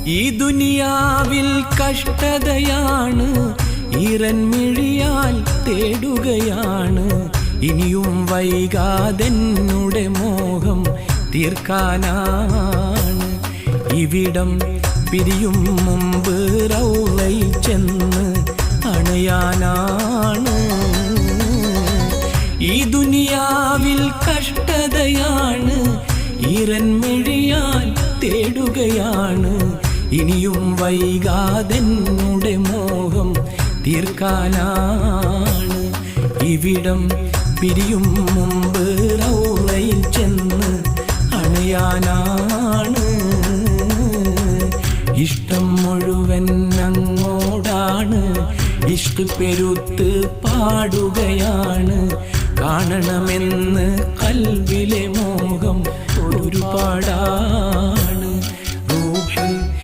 ഈ ദുനിയാവിൽ കഷ്ടതയാണ്, ഈറൻമിഴിയാൽ തേടുകയാണ്. ഇനിയും വൈകാതെന്നുടെ മോഹം തീർക്കാനാണ്. ഇവിടം പിരിയും മുമ്പ് റൗളയിൽ ചെന്ന് അണയാനാണ്. ഈ ദുനിയാവിൽ കഷ്ടതയാണ്, ഈറൻമിഴിയാൽ തേടുകയാണ്. ഇനിയും വൈകാതെന്നുടെ മോഹം തീർക്കാനാണ്. ഇവിടം പിരിയും മുമ്പ് റൗളയിൽ ചെന്ന് അണയാനാണ്. ഇഷ്ടം മുഴുവൻ അങ്ങോടാണ്, ഇഷ്ക് പെരുത്ത് പാടുകയാണ്. കാണണമെന്ന് കൽവിലെ മോഹം ഒരുപാടാണ്.